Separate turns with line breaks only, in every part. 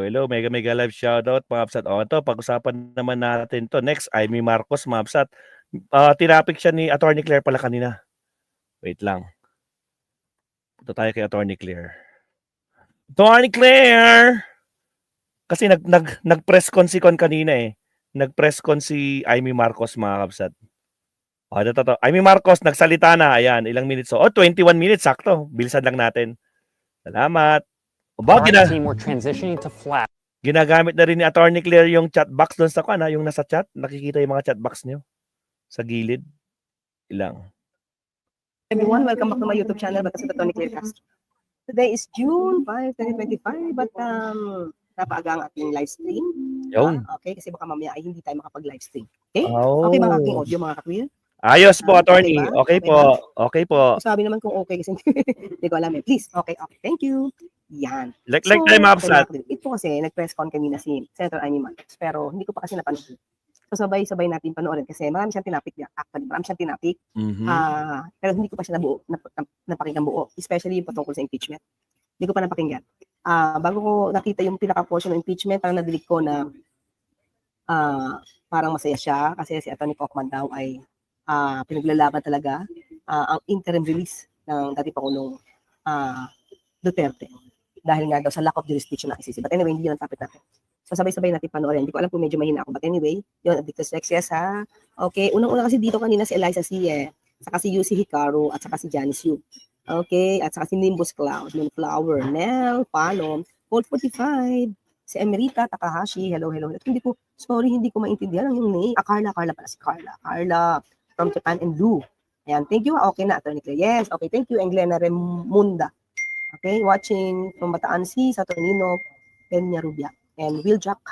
hello. Mega live shoutout mga absat. O ito, pag-usapan naman natin to. Next, Amy Marcos mga absat. Tinapik siya ni Attorney Claire pala kanina. Wait lang. Punta tayo kay Attorney Claire. Attorney Claire! Kasi nag-press con si Con kanina eh. Nag-press con si Amy Marcos mga absat. O, ito. Amy Marcos, nagsalita na. Ayan, ilang minutes. 21 minutes, sakto. Bilisan lang natin. Salamat.
Team, we're transitioning to flat.
Ginagamit na rin ni Attorney Claire yung chat box doon sa yung nasa chat. Nakikita yung mga chat box niyo sa gilid. Ilang.
Everyone, welcome back to my YouTube channel, Batas at Attorney Claire Castro. Today is June 5, 2025, but napaaga ang ating live stream.
Yun.
Okay, kasi baka mamaya ay hindi tayo makapag-live stream. Okay?
Oh.
Okay mga aking audio, mga ka-clear?
Ayos po, Attorney.
Okay ba?
Okay po. Okay po.
Sabi naman kung okay kasi hindi ko alam eh. Please, okay. Thank you. Yan.
Like tayo mga absat.
Ito kasi, nag-press con kanina si Senator Amy Marcos, pero hindi ko pa kasi napanood. So sabay-sabay natin panoorin kasi marami siyang tinapik niya. Actually, marami siyang tinapik. Pero hindi ko pa siya napakinggan buo. Especially yung patungkol sa impeachment. Hindi ko pa napakinggan. Bago ko nakita yung pinaka-portion ng impeachment, parang nadilig ko na parang masaya siya kasi si Atty. Cocman daw ay pinaglalaban talaga ang interim release ng dati Pangulong Duterte. Dahil nga daw sa lack of jurisdiction ng ICC. But anyway, hindi yun ang topic natin. So sabay-sabay natin panoorin. Hindi ko alam kung medyo mahina ako. But anyway, yun, Addictus Lexes ha. Okay, unang-una kasi dito kanina si Eliza C. Saka si Yusi Hikaru at saka si Janice Yu. Okay, at saka si Nimbus Cloud, Moonflower, Nell, Palom, Cold 45, si Emerita Takahashi, hello. At hindi ko maintindihan ang yung name. Carla pala si Carla. Carla from Japan and Lou. Ayan, thank you. Okay na, Attorney Claire. Yes, okay, thank you, Englena Remunda. Okay, watching from Bataan si Saturnino Peñarubia and Will Jack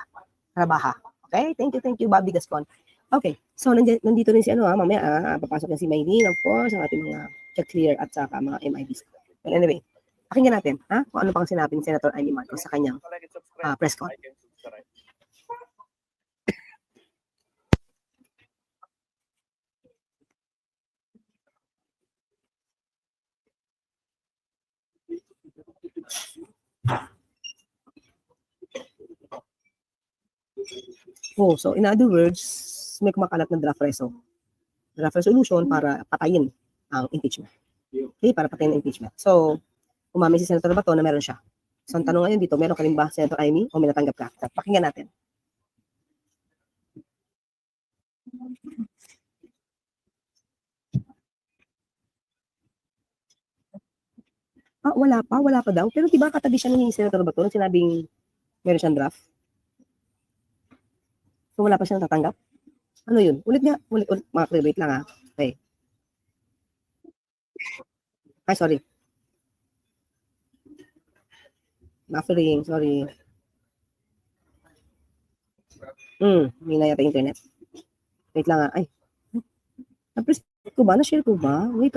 Rabaha. Okay, thank you, Bobby Gascon. Okay, so nandito rin si mamaya papasok na si Maylene, of course, ang ating mga check-clear at saka mga MIBs. Well, anyway, pakinggan natin, kung ano pang sinabi ni Senator Amy Marcos sa kanyang press con. Oh, so in other words, may kumakalat ng draft resolution para patayin ang impeachment. Okay, para patayin ang impeachment. So, umamin si Senator Bato na meron siya. So, ang tanong ngayon dito, meron ka rin ba, Senator Amy, o may natanggap ka? Pakinggan natin. Wala pa daw. Pero diba katabi siya ni Senator Bato nung sinabing meron siyang draft? So, wala pa siyang natatanggap? Ano yun? Ulit mga wait lang Okay. Ay, sorry. Buffering, sorry. May na yata internet. Wait lang Ay. Na-press ko ba? Na-share ko ba? Wait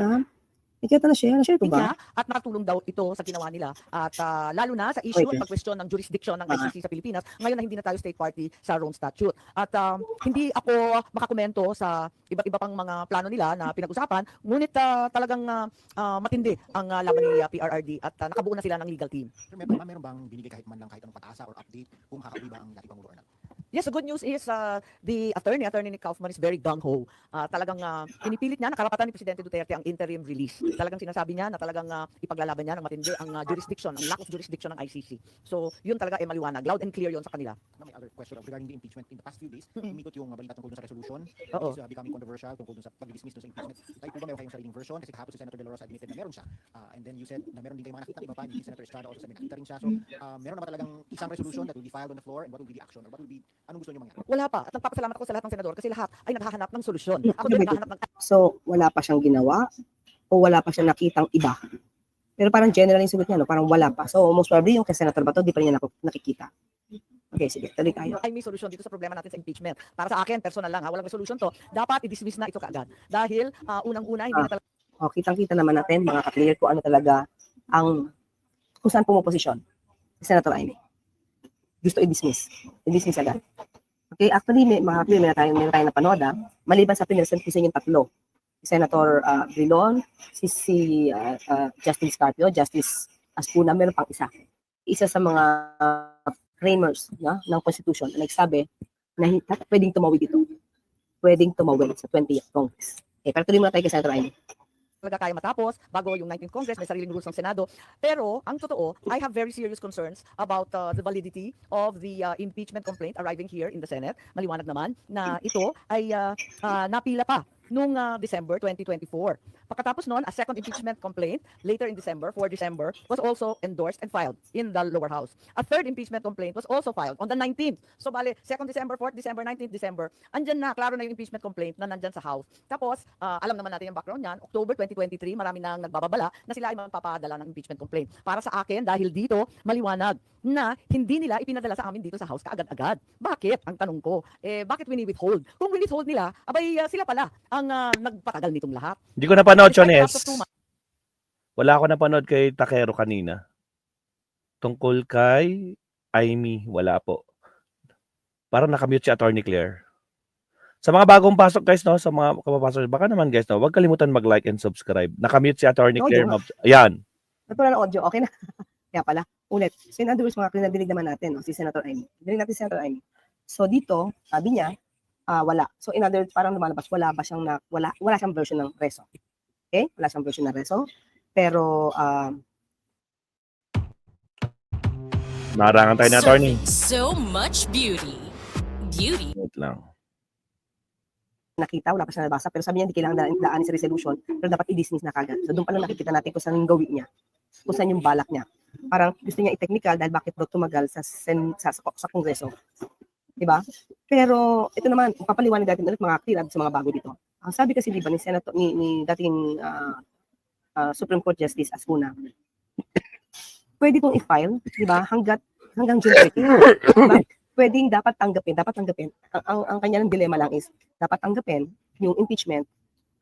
Ikita na-share ko ba?
At nakatulong daw ito sa ginawa nila. At lalo na sa issue at pag-question ng jurisdiction ng ICC sa Pilipinas, ngayon na hindi na tayo state party sa Rome Statute. At hindi ako makakomento sa iba pang mga plano nila na pinag-usapan, ngunit talagang matindi ang laban ni PRRD at nakabuo na sila ng legal team.
Meron bang binigay kahit anong pataasa or update kung kakauwi ba ang dating Pangulo or not?
Yes, the good news is the attorney Nick Kaufman is very gung-ho. Talagang pinipilit niya na karapatan ni Presidente Duterte ang interim release. Talagang sinasabi niya na talagang ipaglalaban niya ng matindi ang jurisdiction, ang lack of jurisdiction ng ICC. So, yun talaga ay maliwanag. Loud and clear yun sa kanila.
May other question regarding the impeachment. In the past few days, umikot yung balita tungkol sa resolution.
Oo.
It's becoming controversial tungkol sa pag-dismiss sa impeachment. Tayo po ba meron kayong sariling version? Kasi kahapon si Senator De La Rosa admitted na meron siya. And then you said na meron din kayong mga nakita. Iba pa, ni Senator Estrada also sabi nakita rin siya. So, meron na ba talagang isang resolution that will be filed on the floor? And what will be the action? Or anong gusto niyo mangyari?
Wala pa. At nagpapasalamat ako sa lahat ng senador kasi lahat ay naghahanap ng solusyon. Ako din naghahanap ng...
So, wala pa siyang ginawa o wala pa siyang nakitang iba. Pero parang general yung sagot niya, parang wala pa. So, most probably yung kay Senator Bato, di pa niya nakikita. Okay, sige, tuloy tayo.
Ay may solusyon dito sa problema natin sa impeachment. Para sa akin, personal lang walang resolution to. Dapat i-dismiss na ito kaagad. Dahil unang-una, hindi na talaga...
Kitang-kita naman natin, mga ka-clear, kung ano talaga kung saan pumoposisyon si Senator Amy. Gusto i-dismiss. I-dismiss agad. Okay, actually, may tayo napanood maliban sa pinresent ko sa inyong tatlo. Si Senator Drilon, si Justice Carpio, Justice Aspuna, meron pang isa. Isa sa mga framers ng Constitution na nagsabi na pwedeng tumawid ito. Pwedeng tumawid sa 20th Congress. Pero tuloy muna tayo kay Senator Amy.
talaga kaya matapos bago yung 19th Congress, may sariling rules ng Senado. Pero ang totoo, I have very serious concerns about the validity of the impeachment complaint arriving here in the Senate. Maliwanag naman na ito ay napila pa noong December 2024. Pagkatapos noon, a second impeachment complaint later in December, 4 December, was also endorsed and filed in the lower house. A third impeachment complaint was also filed on the 19th. So bale, 2nd December, 4th December, 19th December, andyan na, klaro na yung impeachment complaint na nandyan sa house. Tapos, alam naman natin yung background niyan, October 2023, marami nang nagbababala na sila ay magpapadala ng impeachment complaint. Para sa akin, dahil dito, maliwanag na hindi nila ipinadala sa amin dito sa house kaagad-agad. Bakit? Ang tanong ko, bakit wini-withhold? Kung wini-withhold nila, abay sila pala ang nagpatagal nitong lahat.
Hindi ko napanood,
Despite
Chones.
lapse of 2 months,
Wala ako napanood kay Takero kanina. Tungkol kay Amy, wala po. Parang nakamute si Attorney Claire. Sa mga bagong pasok guys, no, sa mga kapapasok, baka naman guys, no, huwag kalimutan mag-like and subscribe. Nakamute si Attorney
No,
Claire.
di ba?
Ayan.
Ito na ng audio, okay na. Kaya pala, ulit. So in other words, mga pinadinig naman natin, no, si Senator Amy. Dinig natin si Senator Amy. So dito, sabi niya, wala. So in other words, parang lumalabas, wala siyang version ng reso. Okay? Wala siyang version ng reso. Pero,
Narangan tayo na, Attorney.
So much beauty. Beauty.
Wait lang.
nakita, wala pa siya nabasa, pero sabi niya hindi kailangan daanin sa resolution, pero dapat i-dismiss na kagad. So doon pa lang nakikita natin kung saan yung gawin niya, kung saan yung balak niya. Parang gusto niya i-technical dahil bakit daw tumagal sa Kongreso. Diba? Pero ito naman, papaliwanag natin ulit mga clear sa mga bago dito. Ang sabi kasi diba ni Senator, ni dating Supreme Court Justice Ascuna, pwede itong i-file, diba, hanggang June 30. Diba? Pwedeng dapat tanggapin. Ang kanyang dilemma lang is, dapat tanggapin yung impeachment,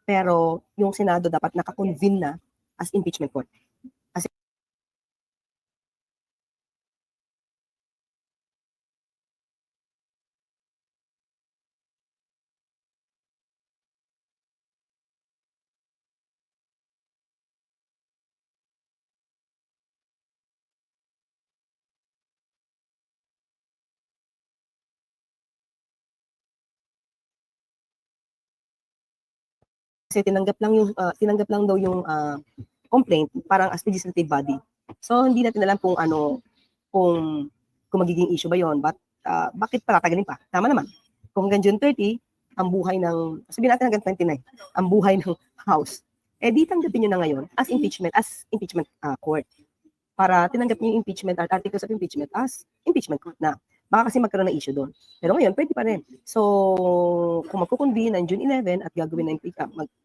pero yung Senado dapat nakakonvene na as impeachment court. Kasi tinanggap lang daw yung complaint parang as legislative body. So hindi natin alam kung kung magiging issue ba yon, but bakit patatagalin pa? Tama naman. Kung hanggang June 30 ang buhay ng, sabihin natin hanggang 29 ang buhay ng House, di tanggapin nyo na ngayon as impeachment court para tinanggap niyo yung impeachment at articles of impeachment as impeachment court na. Baka kasi magkaroon ng issue doon. Pero ngayon, pwede pa rin. So, kung magkukonvene ng June 11 at gagawin na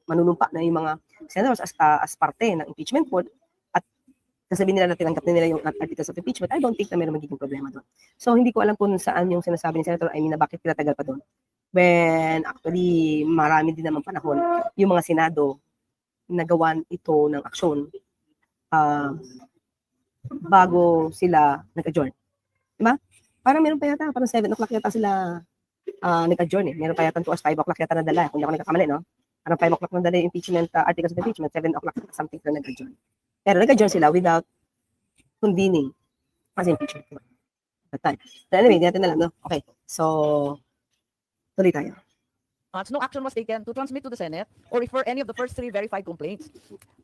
manunumpa na yung mga senators as parte ng impeachment court at sasabihin nila na tinanggap nila yung articles of impeachment, I don't think na mayroon magiging problema doon. So, hindi ko alam kung saan yung sinasabi ni Senator Amy na bakit pinatagal pa doon. When actually, marami din naman panahon yung mga Senado nagawan ito ng aksyon bago sila nag-adjourn. Diba? Parang meron pa yata, parang 7 o'clock yata sila nag-adjourn eh. Meron pa yata 2 or 5 o'clock yata nadala. Kung hindi ako nagkakamali, no? Parang 5 o'clock nadala yung impeachment, articles of impeachment, 7 o'clock something na nag-adjourn. Pero nag-adjourn sila without convening as impeachment. That time. So anyway, natin na lang, no? Okay. So, tuloy tayo.
no action was taken to transmit to the Senate or refer any of the first 3 verified complaints.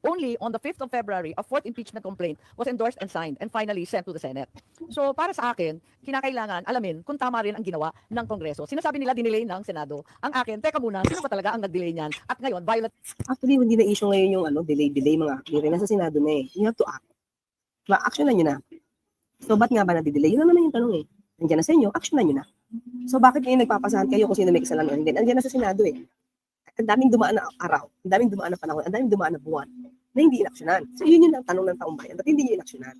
Only on the 5th of February, a 4th impeachment complaint was endorsed and signed and finally sent to the Senate. So para sa akin, kinakailangan alamin kung tama rin ang ginawa ng Kongreso. Sinasabi nila dinelay ng Senado. Ang akin, teka muna, sino ba talaga ang nag-delay niyan? At ngayon, violate
Actually, hindi na issue ngayon yung delay mga clear. Nasa Senado na eh. You have to act. Diba? Action na nyo na. So, ba't nga ba na-delay? Yun naman yung tanong eh. Nandiyan na sa inyo, action na nyo na. So, bakit ngayon nagpapasahan kayo kung sino may kasalanan o hindi? Nandiyan na sa Senado eh. Ang daming dumaan na araw, ang daming dumaan na panahon, ang daming dumaan na buwan na hindi inaksyonan. So, yun yung tanong ng taong bayan. Ba't hindi nyo inaksyonan?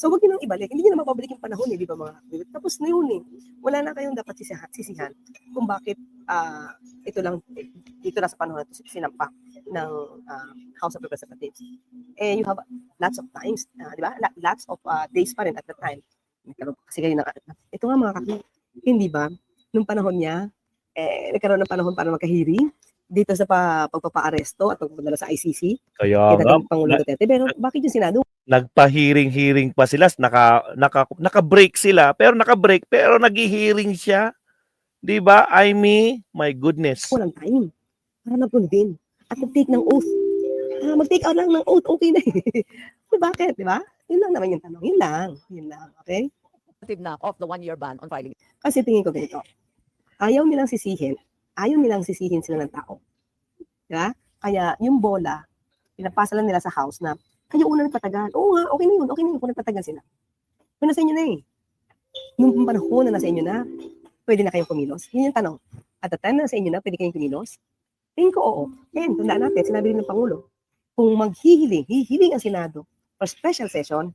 So, huwag nyo nang ibalik. Hindi nyo na mapabalik yung panahon eh, di ba mga? Tapos na yun eh. Wala na kayong dapat sisihan kung bakit ito na sa panahon na ito sinampa ng House of Representatives. Eh, you have lots of times, di ba? Lots of days pa rin at the time. Kasi kayo na, ito nga mga kakli, hindi ba? Nung panahon niya, nagkaroon ng panahon para magka-hearing dito sa pagpapa-aresto at pagpapadala sa ICC.
Kaya
Kaya Pangulong Duterte. Pero bakit yung Senado
Nagpa-hearing pa sila, naka-break sila, pero naghi-hearing siya. 'Di ba? My goodness.
Walang time para mag-convene at mag-take ng oath. Mag-take out lang ng oath, okay na eh. Bakit, di ba? Yun lang naman yung tanong. Yun lang. Okay?
na of the 1-year ban on filing.
Kasi tingin ko ganito. Ayaw nilang sisihin sila ng tao. Di ba? Kaya yung bola, pinapasa lang nila sa house na kayo una nagpatagal. Oo nga, okay na yun kung nagpatagal sila. Pero nasa inyo na eh. Nung panahon na nasa inyo na, pwede na kayong kumilos. Yun yung tanong. At the time na nasa inyo na, pwede kayong kumilos? Tingin ko oo. Yan, tandaan natin, sinabi rin ng Pangulo, kung hihiling ang Senado for special session,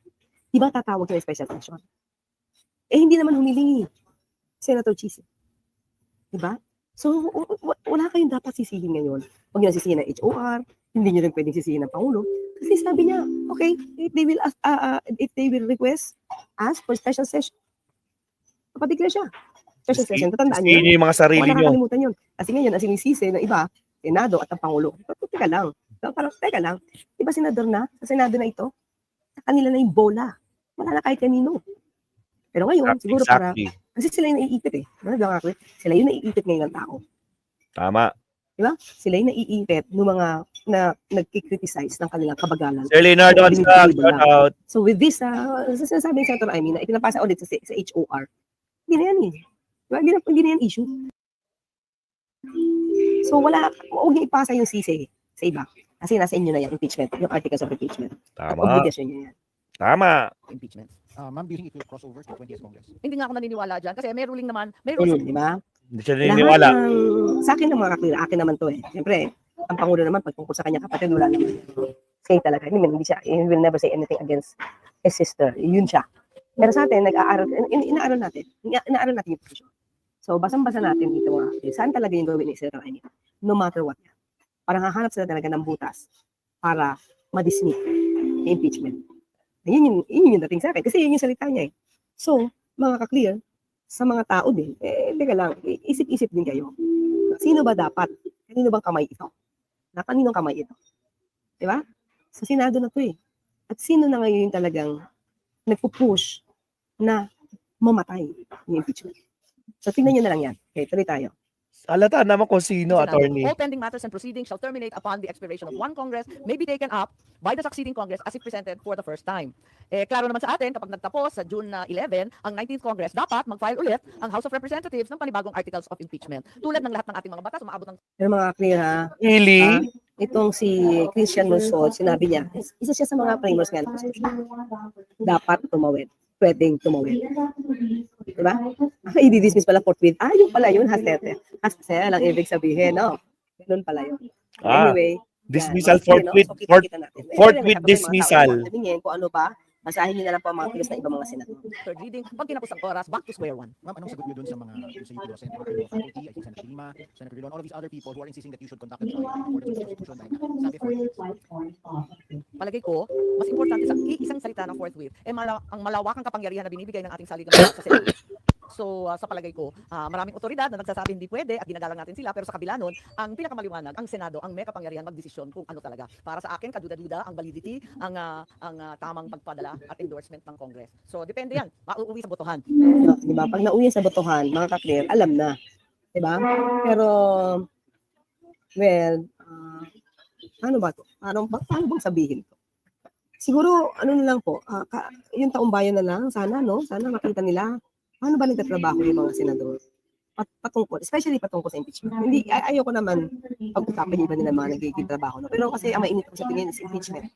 di ba tatawag ng special session? Hindi naman humiling Senator Chis. Di ba? So, wala kayong dapat sisihin ngayon. Huwag nyo sisihin ng HOR, hindi nyo rin pwedeng sisihin ng Pangulo. Kasi sabi niya, okay, if they will request, ask for special session. Papatigla siya. Special session, tatandaan niyo.
Sisihin yung mga sarili
Wala
nyo.
nakakalimutan yun. Kasi ngayon, ang sinisisi ng iba, Senado at ang Pangulo. Teka lang. Iba senador na, sa Senado na ito, sa kanila na yung bola. Wala na kahit kanino. Pero ngayon, siguro para, kasi sila yung naiipit eh. Sila yung naiipit ngayon ng tao.
Tama.
Diba? Sila yung naiipit ng mga na nagkikriticize ng kanilang kabagalan.
Sir Leonardo, shout out.
So with this, sinasabi ni Senator Amy na ipinapasa ulit sa HOR, hindi na yan eh. Diba? Hindi na yan issue. So huwag niyo ipasa yung sisi sa iba. Kasi nasa inyo na yan, impeachment, yung articles of impeachment. At
Tama.
obligasyon niyo yan.
Tama.
Impeachment.
Ma'am, do you think it will cross over to 20th Congress?
Hindi nga ako naniniwala dyan kasi may ruling naman, may
Di
rules.
ba?
Hindi siya naniniwala.
Sa akin ng mga kaklira, akin naman to eh. Siyempre, ang Pangulo naman, pag tungkol sa kanya kapatid, wala naman. Say talaga. Hindi siya, he will never say anything against his sister. Yun siya. Pero sa atin, inaaral natin yung position. So, basang-basa natin dito saan talaga yung gawin ni Senator Amy? No matter what. Parang hahanap sila talaga ng butas para ma-dismiss yung impeachment. Yun yung dating sa akin. Kasi yun yung salita niya eh. So, mga ka-clear, sa mga tao din, teka lang, isip-isip din kayo. Sino ba dapat? Kanino bang kamay ito? Na kaninong kamay ito? Diba? Sa Senado na to eh. At sino na ngayon yung talagang nagpo-push na mamatay yung impeachment? So, tingnan nyo na lang yan. Okay, tuloy tayo.
Halata naman kung sino,
Senado.
attorney.
All pending matters and proceedings shall terminate upon the expiration of one Congress, may be taken up by the succeeding Congress as if presented for the first time. Klaro naman sa atin, kapag nagtapos sa June 11, ang 19th Congress, dapat mag-file ulit ang House of Representatives ng panibagong articles of impeachment. Tulad ng lahat ng ating mga batas, umaabot ng
Pero mga clear ha,
Really?
itong si Christian Luzon, sinabi niya, isa siya sa mga framers nga ng Constitution. Dapat tumawid. Pwedeng tumawid. Diba? I-dismiss pala forthwith. Yung pala yun, hastete. Hastete lang ibig sabihin, no? Ganun pala yun. Anyway,
Dismissal
yan.
forthwith,
So, kita natin.
forthwith
Meron
dismissal.
Tingin kung ano ba, basahin niyo na lang po ang mga kilos ng ibang mga senador.
third reading. Pag kinapos ang oras, back to square one.
Ma'am, anong sagot niyo dun sa mga sa UP Law Center, Law Faculty, I think Senator Lima, Senator Drilon, all of these other people who are insisting that you should conduct the trial according to the Constitution dahil sabi
Palagay ko, mas importante sa isang salita ng forthwith, ang malawakang kapangyarihan na binibigay ng ating saligang batas sa Senado. So, sa palagay ko, maraming otoridad na nagsasabi hindi pwede at ginagalang natin sila. Pero sa kabila nun, ang pinakamaliwanag, ang Senado, ang may kapangyarihan magdesisyon kung ano talaga. Para sa akin, kaduda-duda ang validity, ang tamang pagpadala at endorsement ng Congress. So, depende yan. Mauuwi sa botohan.
Diba? Pag nauwi sa botohan, mga ka-clear, alam na. Diba? Pero, well, ano ba to? Paano bang sabihin to? Siguro, ano na lang po, yung taong bayan na lang, sana, no? Sana makita nila, paano ba nagtatrabaho yung mga senador? Patungkol, especially patungkol sa impeachment. Hindi, ayoko naman pag-usapan yung iba nila mga nagiging trabaho. No? Pero kasi ang mainit ko sa tingin is impeachment.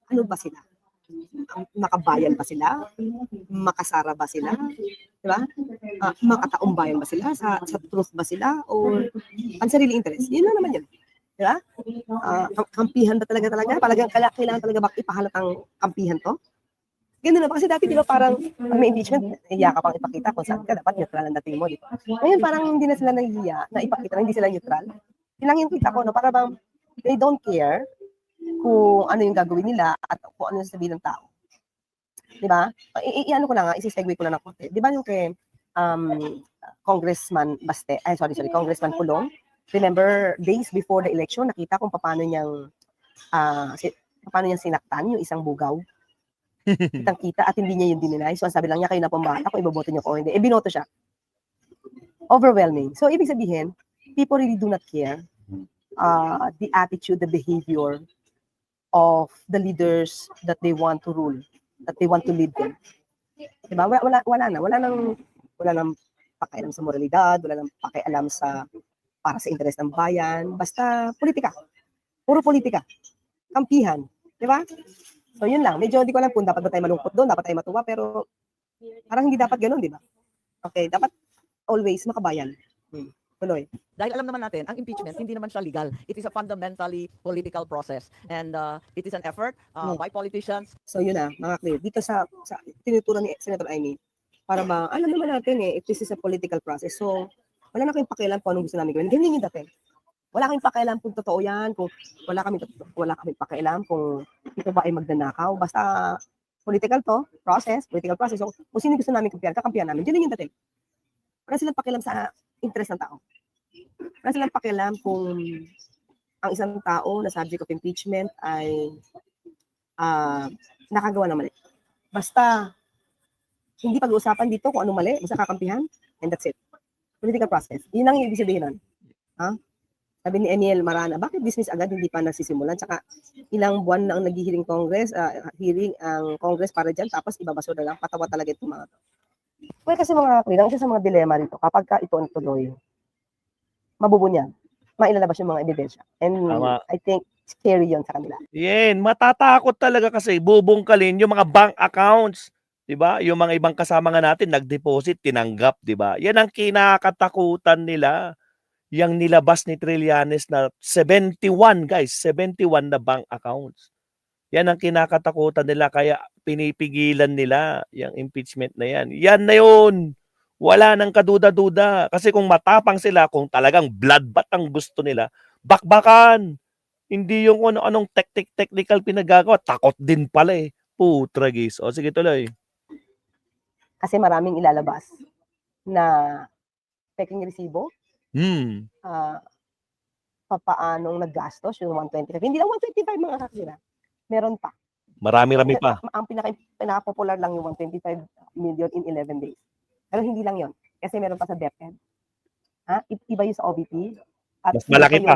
Ano ba sila? Makabayan ba sila? Makasara ba sila? Diba? Makataong bayan ba sila? Sa truth ba sila? O ang sarili interest? Yun na naman yun. Diba? Kampihan ba talaga? Kailangan talaga ba ipahalatang kampihan to? Ganun na ba? Kasi dati, di ba, parang pag may impeachment, nahiya ka pang ipakita kung saan ka, dapat neutral ang dating mo, di ba? Ngayon, parang hindi na sila nahiya na ipakita na hindi sila neutral. Yun lang yung kita ko, no? Para bang they don't care kung ano yung gagawin nila at kung ano yung sabihin ng tao. Di ba? Iano ko lang nga, isi-segue ko lang ng konti. Di ba yung kay Congressman Congressman Pulong? Remember, days before the election, nakita kung paano niyang sinaktan yung isang bugaw. Kitang-kita at hindi niya yung dininay. So, ang sabi lang niya, kayo na pambata, kung iboboto niyo ko o hindi. Binoto siya. Overwhelming. So, ibig sabihin, people really do not care the attitude, the behavior of the leaders that they want to rule, that they want to lead them. Diba? Wala nang pakialam sa moralidad, wala nang pakialam sa para sa interes ng bayan, basta politika. Puro politika. Kampihan. Diba? So, yun lang. Medyo hindi ko alam kung dapat ba tayo malungkot doon, dapat tayo matuwa, pero parang hindi dapat ganun, di ba? Okay, dapat always makabayan. Tuloy.
Dahil alam naman natin, ang impeachment, hindi naman siya legal. It is a fundamentally political process. And it is an effort by politicians.
So, yun na, mga clear. Dito sa tinuturo ni Senator Amy, para alam naman natin if this is a political process. So, wala na kayong pakialam kung anong gusto namin gawin. Ganyan yung dati. Wala kaming pakialam kung totoo yan, kung wala kaming pakialam kung ito ba ay magnanakaw. Basta political process. So, kung sino gusto namin kakampihan namin, yun yung dati. Wala silang pakialam sa interest ng tao. Wala silang pakialam kung ang isang tao na subject of impeachment ay nakagawa ng mali. Basta, hindi pag-uusapan dito kung anong mali, basta kakampihan, and that's it. Political process. Yun ang ibig sabihin nun. Sabi ni Eniel Marana, bakit dismiss agad, hindi pa nasisimulan? Tsaka ilang buwan na ang nag-hearing Congress, hearing ang Congress para dyan, tapos ibabasura lang, patawa talaga itong mga to. Well, kasi mga kapatid, isa sa mga dilema rito, kapag ka ito ang tuloy, mabubunyag, mailalabas yung mga ebidensya. And
Tama.
I think scary yun sa kanila.
Yan, matatakot talaga kasi bubungkalin yung mga bank accounts. 'Di ba? Yung mga ibang kasama nga natin nag-deposit, tinanggap, 'di ba? Yan ang kinakatakutan nila. Yang nilabas ni Trillanes na 71, guys, 71 na bank accounts. Yan ang kinakatakutan nila kaya pinipigilan nila yung impeachment na yan. Yan na yun. Wala nang kaduda-duda. Kasi kung matapang sila, kung talagang bloodbath ang gusto nila, bakbakan. Hindi yung ano-anong technical pinagagawa. Takot din pala eh. Putragis. O sige tuloy.
Kasi maraming ilalabas na peking resibo, papaanong naggastos yung 125. Hindi lang 125 mga kakira. Meron pa.
Marami-rami pa.
Ang pinaka-popular lang yung 125 million in 11 days. Pero hindi lang yon. Kasi meron pa sa DepEd. Iba yung sa OVP. At
Mas malaki pa.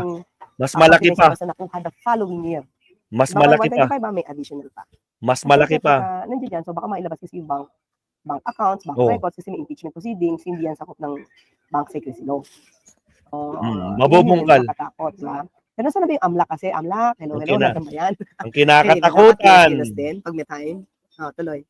Mas malaki pa.
Sa nakuha the following year.
Mas
Baka
malaki pa.
125 ba, may additional pa.
Mas malaki pa.
Nandiyan yan. So baka mailabas kasi yung bank accounts, bank records, kasi may impeachment proceedings, hindi yan sakop ng bank secrecy law.
Mabubungkal.
Pero saan na ba yung AMLAC kasi? AMLAC, hello, natin ba yan?
Ang kinakatakutan.
Pag may time. Tuloy.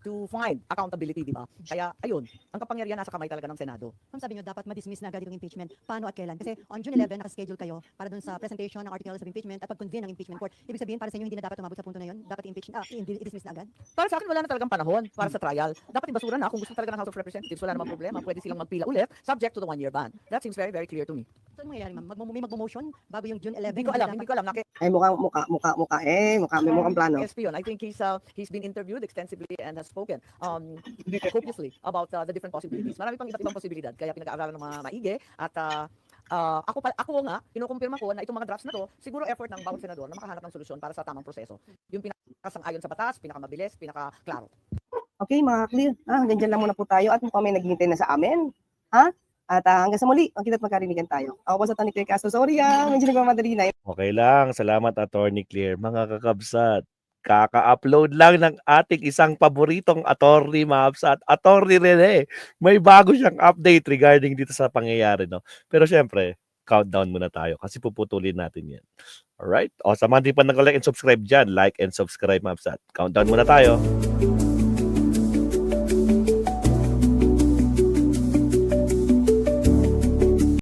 To find accountability, di ba? Kaya, ayun, ang kapangyarihan nasa kamay talaga ng Senado.
Ma'am, sabi nyo, dapat ma-dismiss na agad yung impeachment. Paano at kailan? Kasi on June 11, nakaschedule kayo para dun sa presentation ng articles of impeachment at pag-convene ng impeachment court. Ibig sabihin, para sa inyo, hindi na dapat umabot sa punto na yun? Dapat i-dismiss na agad?
Para sa akin, wala na talagang panahon para sa trial. Dapat ibasura na kung gusto talaga ng House of Representatives, wala namang problema. Pwede silang magpila ulit, subject to the 1-year ban. That seems very, very clear to me.
So, ano mangyayari, ma'am? May magmo-motion bago yung June 11?
Hindi ko alam.
Ay, mukhang plano.
Yes, Pion. I think he's been interviewed extensively and has spoken copiously about the different possibilities. Marami pang iba't ibang posibilidad, kaya pinag-aaralan ng mga maigi at ako nga, kinukumpirma ko na itong mga drafts na to, siguro effort ng bawat senador na makahanap ng solusyon para sa tamang proseso. Yung pinakasang-ayon sa batas, pinakamabilis, pinaka-klaro.
Okay, mga clear. Hanggang dyan lang muna po tayo at mukhang may naghihintay na sa amin. At hanggang sa muli, ang kita't magkarinigan tayo. Ako po sa Tony Claire Castro. Sorry medyo nagmamadali na.
Okay lang. Salamat, Attorney Claire. Mga kakabsat, kaka-upload lang ng ating isang paboritong attorney, Mabsat, Attorney Rene. May bago siyang update regarding dito sa pangyayari, no? Pero syempre, countdown muna tayo kasi puputulin natin yan. Alright? O, sa mga di pa nag-like and subscribe dyan, like and subscribe, Mabsat. Countdown muna tayo.